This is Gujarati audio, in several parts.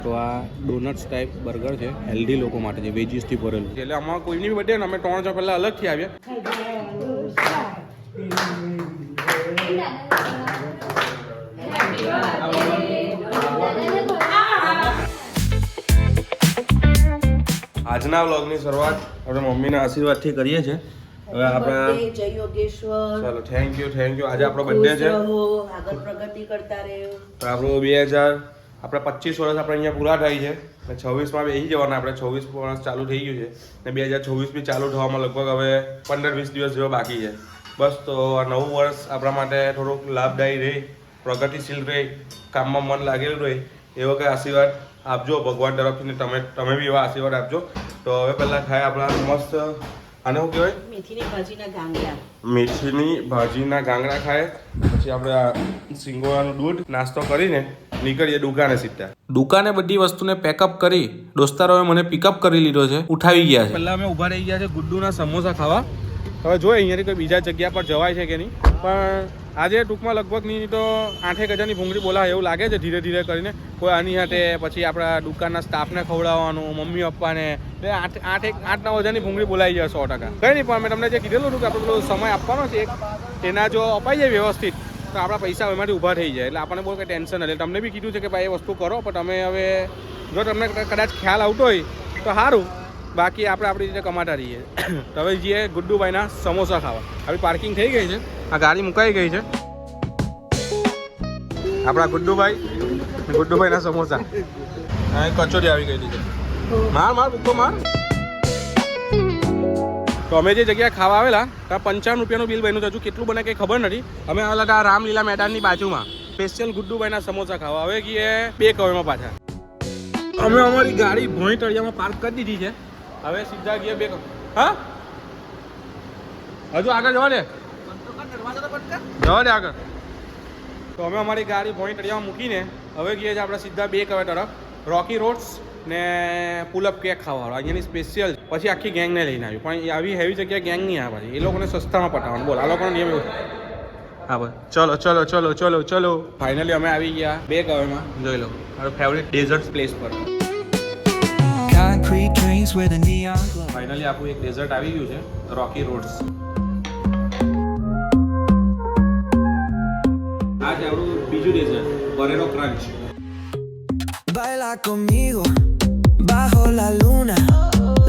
તો આ ડોનટ્સ ટાઈપ બર્ગર છે, હેલ્ધી લોકો માટે છે, વેજીસથી ભરેલું એટલે આમાં કોઈની બી બર્થડે ને અમે 3 જણ પહેલાં અલગથી આવ્યા. આજના વ્લોગની શરૂઆત આપણે મમ્મીના આશીર્વાદથી કરીએ છીએ. હવે આપણે જય યોગેશ્વર. ચાલો થેન્ક યુ. આજે આપણો બર્થડે છે. આગળ પ્રગતિ કરતા રહ્યો. આપણું 2000 આપણે 25 વર્ષ આપણે અહીંયા પૂરા થાય છે અને 26માં બેસી જવાના. આપણે 26 વર્ષ ચાલુ થઈ ગયું છે ને 2024 બી ચાલુ થવામાં લગભગ હવે 15-20 દિવસ જેવો બાકી છે. બસ તો આ નવું વર્ષ આપણા માટે થોડુંક લાભદાયી રહે, પ્રગતિશીલ રહે, કામમાં મન લાગેલું રહે એવો કંઈ આશીર્વાદ આપજો ભગવાન તરફથી. તમે બી એવા આશીર્વાદ આપજો. તો હવે પહેલાં ખાય આપણા મસ્ત આને શું કહેવાય, મેથીની ભાજીના ગાંગરા. મેથીની ભાજીના ગાંગરા ખાય. પછી આપણે આ સિંગોડાનું દૂધ નાસ્તો કરીને નીકળીએ દુકાને સીધા. દુકાને બધી વસ્તુને પેકઅપ કરી દોસ્તારોએ મને પિકઅપ કરી લીધો છે, ઉઠાવી ગયા છે. પહેલાં અમે ઊભા રહી ગયા છે ગુડ્ડુના સમોસા ખાવા. હવે જોઈએ અહીંયાથી કોઈ બીજા જગ્યા પર જવાય છે કે નહીં, પણ આજે ટૂંકમાં લગભગ નહીં તો 8-1 હજારની ભૂંગળી બોલાવે એવું લાગે છે ધીરે ધીરે કરીને. કોઈ આની હાથે પછી આપણા દુકાનના સ્ટાફને ખવડાવવાનું, મમ્મી પપ્પાને 8-9 હજારની ભૂંગળી બોલાવી જાય 100%. કંઈ નહીં, પણ મેં તમને જે કીધેલું હતું કે આપણે પેલો સમય આપવાનો છે તેના જો અપાઈ જાય વ્યવસ્થિત તો આપણા પૈસા એમાંથી ઊભા થઈ જાય. એટલે આપણને બહુ કંઈ ટેન્શન નથી. તમને બી કીધું છે કે ભાઈ એ વસ્તુ કરો, પણ તમે હવે જો તમને કદાચ ખ્યાલ આવતો હોય તો સારું, બાકી આપણે આપણી રીતે કમાતા રહીએ. તો હવે જઈએ ગુડ્ડુભાઈના સમોસા ખાવા. આપણી પાર્કિંગ થઈ ગઈ છે, આ ગાડી મુકાઈ ગઈ છે. આપણા ગુડ્ડુભાઈના સમોસા, હા કચોરી આવી ગઈ છે. માર ભૂકો માર. તો અમે જે જગ્યાએ ખાવા આવેલા ત્યાં 55 રૂપિયાનું બિલ બન્યું. હજુ કેટલું બને કંઈ ખબર નથી. અમે આવેલા હતા રામલીલા મેદાનની બાજુમાં સ્પેશિયલ ગુડ્ડુભાઈના સમોસા ખાવા. હવે ગઈએ 2 કરોડમાં પાછા. અમે અમારી ગાડી ભોંય તળિયામાં પાર્ક કરી દીધી છે. હવે સીધા ગયા 2 કરોડ. હા હજુ આગળ જવા દે આગળ. તો અમે અમારી ગાડી ભોંય તળિયામાં મૂકીને હવે ગયા છે આપણે સીધા 2 કરોડ તરફ. રોકી રોડ્સ ને પુલઅપ કેક ખાવાનું અહીંયાની સ્પેશિયલ. પછી આખી ગેંગને લઈને આવ્યું, પણ આવી હેવી જગ્યાએ ગેંગ નહીં આવે. એ લોકોને સસ્તામાં પટાવવાનું. બોલ આ લોકોનો નિયમ એવું. હા ભાઈ ચલો. ફાઇનલી અમે આવી ગયા 2 કરોડમાં. જોઈ લો મારું ફેવરેટ ડેઝર્ટ પ્લેસ પર. ફાઇનલી આપણું એક ડેઝર્ટ આવી ગયું છે, રોકી રોડ્સ. આ છે આપણું બીજું ડેઝર્ટ, બરેરો crunch. Baila conmigo bajo la luna,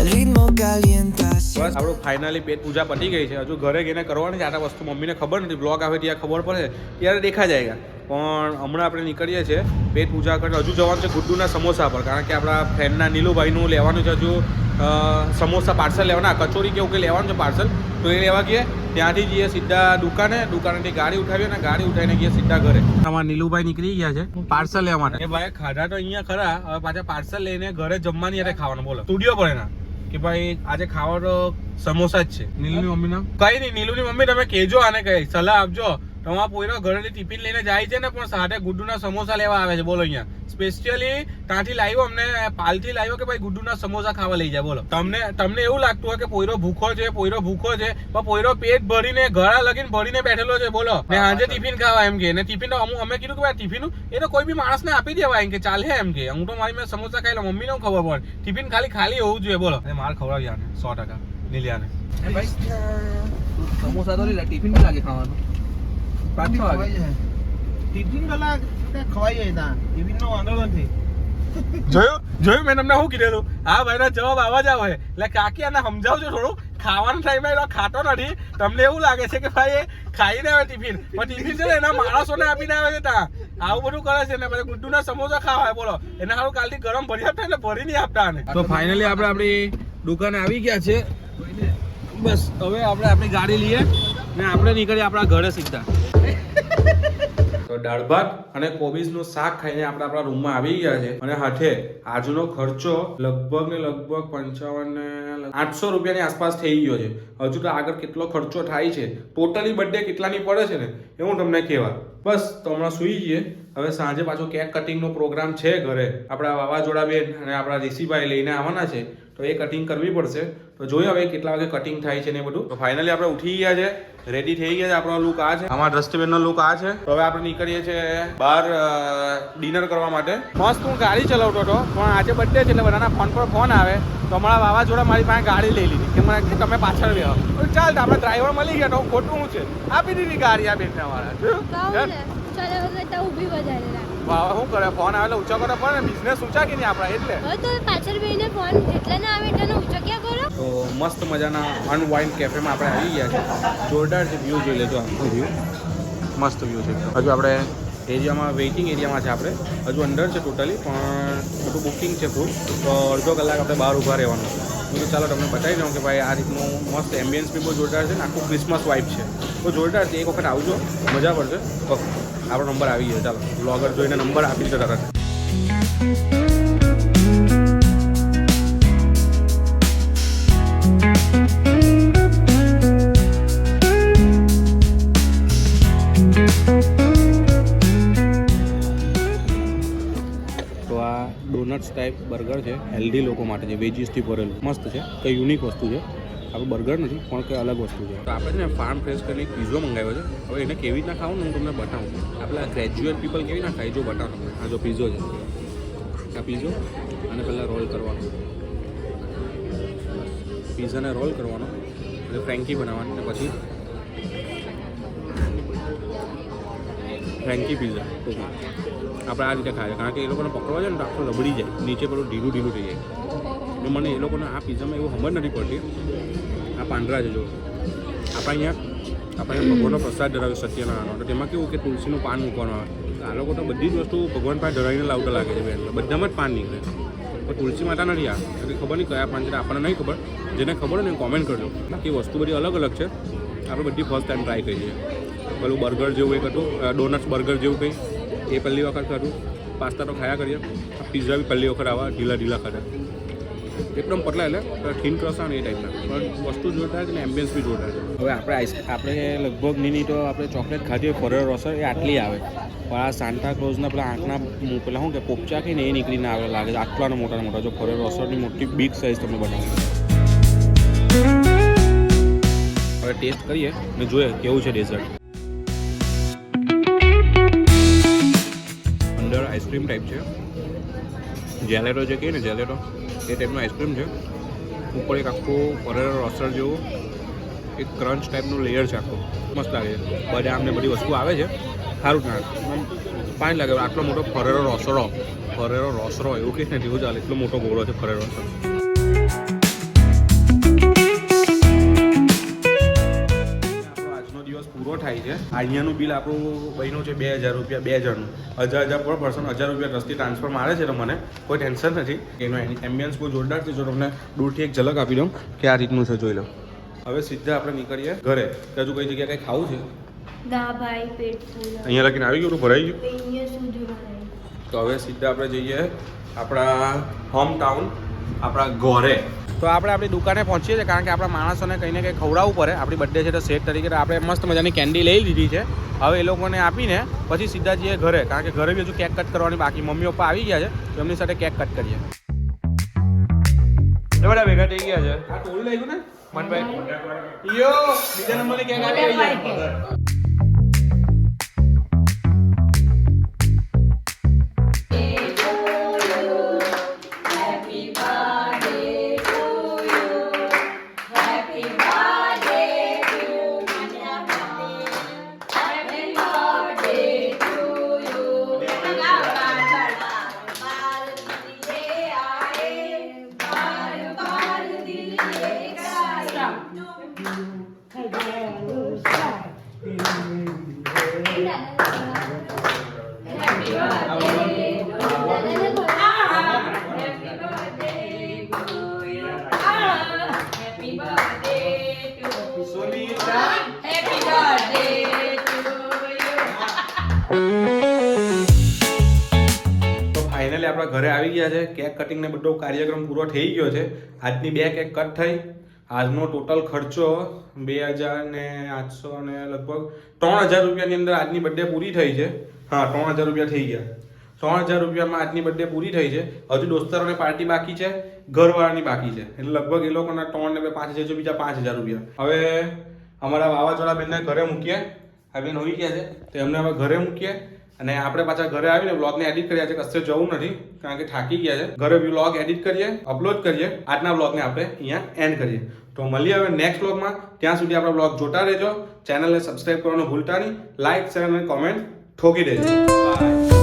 el ritmo calienta. બસ આપણું ફાઇનલી પેટ પૂજા પતી ગઈ છે. હજુ ઘરે ગઈને કરવાની છે. આ વસ્તુ મમ્મીને ખબર નથી, બ્લોગ આવે ત્યાં ખબર પડે ત્યારે દેખા જાયગા. પણ હમણાં આપણે નીકળીએ છીએ પેટ પૂજા કરીને. હજુ જવાનું છે ગુડ્ડુના સમોસા પર, કારણ કે આપણા ફ્રેન્ડના નીલુભાઈનું લેવાનું છે હજુ સમોસા પાર્સલ લેવાના, કચોરી કેવું કંઈ લેવાનું છે પાર્સલ. તો એ લેવા ગઈએ. ત્યાંથી જઈએ સીધા દુકાનેથી ગાડી ઉઠાવીએ ને ગાડી ઉઠાવીને ગઈએ સીધા ઘરે. અમારા નીલુભાઈ નીકળી ગયા છે પાર્સલ લેવા માટે. એ ભાઈ ખાધા તો અહીંયા ખરા, હવે પાછા પાર્સલ લઈને ઘરે જમવાની યારે ખાવાનું. બોલો સ્ટુડિયો પર એના કે ભાઈ આજે ખાવા તો સમોસા જ છે. નીલુની મમ્મીના કઈ નહીં, નીલુની મમ્મી તમે કહેજો આને કઈ સલાહ આપજો. તમારા પોઈરો ઘરેથી ટિફિન લઈને જાય છે ને, પણ સાથે ગુડ્ડુના સમોસા લેવા આવે છે. બોલો અહીંયા સ્પેશિયલી ત્યાંથી લાવ્યો, અમને પાલથી લાવ્યો કે ભાઈ ગુડ્ડુના સમોસા ખાવા લઈ જાય. બોલો તમને એવું લાગતું હોય કે પોઈરો ભૂખો છે પણ પોઈરો પેટ ભરીને ગળા લગીને ભરીને બેઠેલો છે. બોલો ને આજે ટિફિન ખાવા એમ કે, ને ટિફિન તો અમે કીધું કે ભાઈ ટિફિન એ તો કોઈ બી માણસને આપી દેવાય એમ કે ચાલે એમ કે. હું તો મારી મેં સમોસા ખાઈ લો, મમ્મીને ખબર પડે ટિફિન ખાલી હોવું જોઈએ. બોલો માર ખવડાવી આને 100% નીલિયાને. સમોસા તો લીધા, ટિફિન બી લાગે ખાવાનું. 5-6 વાગે ટિફિન પેલા ખવાઈ જાય ત્યાં, ટિફિન નો વાંધો નથી. જોયું મેં તમને શું કીધેલું? હા ભાઈનો જવાબ આવા જ આવે. એટલે કાકી આને સમજાવજો થોડું, ખાવાના ટાઈમે એ ખાતો નથી. તમને એવું લાગે છે કે ભાઈ એ ખાઈને આવે ટિફિન, પણ ટિફિન છે ને એના માણસોને આપીને આવે છે ત્યાં. આવું બધું કરે છે ને પછી ગુડ્ડુના સમોસા ખાવા. બોલો એના સારું કાલથી ગરમ ભરી આપતા એટલે ભરી નહીં આપતા. તો ફાઇનલી આપણે આપણી દુકાને આવી ગયા છે. બસ હવે આપણે આપણી ગાડી લઈએ ને આપણે નીકળીએ આપણા ઘરે સીધા. તો દાળ ભાત અને કોબીજનું શાક ખાઈને આપણે આપણા રૂમમાં આવી ગયા છે. અને હાથે આજનો ખર્ચો લગભગ 800 રૂપિયાની આસપાસ થઈ ગયો છે. હજુ તો આગળ કેટલો ખર્ચો થાય છે, ટોટલી બર્થડે કેટલાની પડે છે ને એ હું તમને કહેવા. બસ તો હમણાં સૂઈ જઈએ હવે સાંજે પાછો કેક કટિંગનો પ્રોગ્રામ છે ઘરે. આપણા વાવાઝોડા બેન અને આપણા ઋષિભાઈ લઈને આવવાના છે, તો એ કટિંગ કરવી પડશે. તો જોઈએ હવે કેટલા વાગે કટિંગ થાય છે ને એ બધું. તો ફાઇનલી આપણે ઉઠી ગયા છે, રેડી થઈ ગયા છે. આપણો લુક આ છે, અમારા દ્રષ્ટિબેનનો લુક આ છે. તો હવે આપણે નીકળીએ છીએ બહાર ડિનર કરવા માટે. મસ્ત હું ગાડી ચલાવતો હતો, પણ આજે બર્થડે છે એટલે બધાના ફોન પર ફોન આવે. તો હમણાં વાવાઝોડા મારી પાસે ગાડી લઈ લીધી કે મને કે તમે પાછળ બેહો. ચાલ આપણે ડ્રાઈવર મળી ગયા તો ખોટું હું છે, આપી દીધી ગાડી આ બેનને અમારા. વાહ, શું કરે, ફોન આવે એટલે ઊંચો કરો પડે ને, બિઝનેસ ઊંચા કે નહીં આપણા એટલે. પાછળ બેહીને ફોન એટલે ના આવે એટલે ઊંચો ક્યાં કરો. તો મસ્ત મજાના અનવાઇન્ડ કેફેમાં આપણે આવી ગયા છે. જોરદાર છે, વ્યૂ જોઈ લેજો, આખો વ્યૂ મસ્ત વ્યૂ છે. હજુ આપણે એરિયામાં વેઇટિંગ એરિયામાં છે, આપણે હજુ અંદર છે ટોટલી, પણ બધું બુકિંગ છે ફૂડ. તો અડધો કલાક આપણે બહાર ઊભા રહેવાનું છે. તો ચાલો તમને બતાવી દઉં કે ભાઈ આ રીતનું મસ્ત એમ્બિયન્સ બી બહુ જોરદાર છે ને આખું ક્રિસમસ વાઇબ છે, તો જોરદાર છે. એક વખત આવજો, મજા પડશે. ઓકે, આપણો નંબર આવી ગયો. ચાલો બ્લોગર જોઈને નંબર આપી દીધો તરત. તો આ ડોનટ્સ ટાઈપ બર્ગર છે, હેલ્ધી લોકો માટે છે, વેજીસથી ભરેલું મસ્ત છે. કંઈ યુનિક વસ્તુ છે, આપણું બર્ગર નથી પણ કંઈ અલગ વસ્તુ છે. તો આપણે છે ને ફાર્મ ફ્રેશ કરીને પીઝો મંગાવ્યો છે. હવે એને કેવી રીતના ખાવું ને હું તમને બતાવું. આપણા ગ્રેજ્યુએટ પીપલ કેવી રીતના ખાય જો બતાવું તમને. આ જો પીઝો છે, આ પીઝો અને પહેલાં રોલ કરવાનો, પીઝાને રોલ કરવાનો, એટલે ફ્રેન્કી બનાવવાની અને પછી ફ્રેન્કી પીઝા ટૂંકમાં આપણે આ રીતે ખાઈએ. કારણ કે એ લોકોને પકડવા જાય ને તો આખું લબડી જાય, નીચે પેલું ઢીલું ઢીલું થઈ જાય. તો મને એ લોકોને આ પીઝામાં એવું સમજ નથી પડતી. આ પાંદડા છે જો, આપણે અહીંયા ભગવાનનો પ્રસાદ ધરાવે સત્યનારાયણનો, તો તેમાં કેવું કે તુલસીનું પાન મૂકવાનું આવે. તો આ લોકો તો બધી જ વસ્તુ ભગવાન પાસે ધરાવીને લાવતા લાગે છે બેન, બધામાં જ પાન નીકળે. પણ તુલસી માતા નથી આ, એટલે ખબર નહીં કયા પાન છે, આપણને નહીં ખબર. જેને ખબર હોય ને કોમેન્ટ કરજો. બાકી વસ્તુ બધી અલગ અલગ છે, આપણે બધી ફર્સ્ટ ટાઈમ ટ્રાય કરીએ. પેલું બર્ગર જેવું એક હતું, ડોનટ્સ બર્ગર જેવું કંઈ, એ પહેલી વખત ખાધું. પાસ્તા તો ખાયા કરીએ, પીઝા બી પહેલી વખત આવા ઢીલા ઢીલા ખાધા, એકદમ પતલા એટલે થીન ક્રસ આવે ને એ ટાઈપના. પણ વસ્તુ જોરદાર છે ને એમ્બિયન્સ બી જોરદાર છે. હવે આપણે લગભગ ની તો આપણે ચોકલેટ ખાધી હોય ફોરેર રોસર, એ આટલી આવે. પણ આ સાન્ટા ક્લોઝના પેલા આંખના પેલા શું કે પોપચા કે ને એ નીકળીને આવે લાગે છે, આટલાનો મોટા મોટા. જો ફોરેર રોસરની મોટી બિગ સાઇઝ તમને બનાવું. હવે ટેસ્ટ કરીએ ને જોઈએ કેવું છે ડેઝર્ટ. અંદર આઈસ્ક્રીમ ટાઈપ છે, જેલેટો જે કહીએ ને જેલેટો એ ટાઈપનું આઈસ્ક્રીમ છે. ઉપર એક આખું ફોરેરો રોસ્ટર જેવું એક ક્રંચ ટાઈપનું લેયર છે આખું, મસ્ત લાગે છે. બદામ ને બધી વસ્તુ આવે છે, સારું ના પાણી લાગે. આટલો મોટો ફોરેરો રોસરો એવું કંઈ નથી, એવું ચાલે એટલો મોટો ગોળો છે ફોરેરો રોસરો. પૂરો થાય છે. અહીંયાનું બિલ આપણું બન્યું છે 2000 રૂપિયા, 2 જણનું 1000 પર પર્સન 1000 રૂપિયા રસ્તી ટ્રાન્સફર મારે છે. તો મને કોઈ ટેન્શન નથી. એનો એમ્બિયન્સ બહુ જોરદાર છે. જો તમને દૂરથી એક ઝલક આપી દઉં કે આ રીતનું છે, જોઈ લો. હવે સીધા આપણે નીકળીએ ઘરે. હજુ કઈ જગ્યાએ કંઈ ખાવું છે? ના ભાઈ, પેટ ફૂલ. અહીંયા લગીને આવી ગયું, ભરાઈ ગયું. અહીંયા સુધી ભરાય. તો હવે સીધા આપણે જઈએ આપણા હોમ ટાઉન, આપણા ઘરે. તો આપણે આપણી દુકાને પહોંચીએ છીએ, કારણ કે આપણા માણસોને કંઈ ને કંઈ ખવડાવવું પડે. આપણી બર્થડે છે તો સેટ તરીકે આપણે મસ્ત મજાની કેન્ડી લઈ લીધી છે. હવે એ લોકોને આપીને પછી સીધા જઈએ ઘરે, કારણ કે ઘરે બી હજુ કેક કટ કરવાની બાકી. મમ્મી પપ્પા આવી ગયા છે તો એમની સાથે કેક કટ કરીએ. બધા ભેગા થઈ ગયા છે. આ ટોળી લાગ્યું ને મનભાઈ, યો બીજા નંબરની કેક આપી જાય. ફાઇનલી આપણા ઘરે આવી ગયા છે. કેક કટિંગ ને બધો કાર્યક્રમ પૂરો થઈ ગયો છે. આજની 2 કેક કટ થઈ. આજનો ટોટલ ખર્ચો 2800 અને લગભગ 3000 રૂપિયાની અંદર આજની બર્થડે પૂરી થઈ છે. હા 3000 રૂપિયા થઈ ગયા. 3000 રૂપિયામાં આજની બર્થડે પૂરી થઈ છે. હજુ દોસ્તારોને પાર્ટી બાકી છે, ઘરવાળાની બાકી છે. એટલે લગભગ એ લોકોના 3 ને 5000 છે, બીજા 5000 રૂપિયા. હવે અમારા વાવાઝોડા બેનને ઘરે મૂકીએ. આ બેન હોઈ ગયા છે તો એમને હવે ઘરે મૂકીએ અને આપણે પાછા ઘરે આવીને વ્લોગને એડિટ કર્યા છે. કશે જવું નથી કારણ કે થાકી ગયા છે. ઘરે વ્લોગ એડિટ કરીએ, અપલોડ કરીએ. આજના વ્લોગને આપણે અહીંયા એન્ડ કરીએ. તો મળીએ હવે નેક્સ્ટ વ્લોગમાં. ત્યાં સુધી આપણા વ્લોગ જોતા રહેજો. ચેનલને સબસ્ક્રાઇબ કરવાનું ભૂલતા નહીં. લાઇક, શેર અને કોમેન્ટ ઠોકી દેજો. બાય.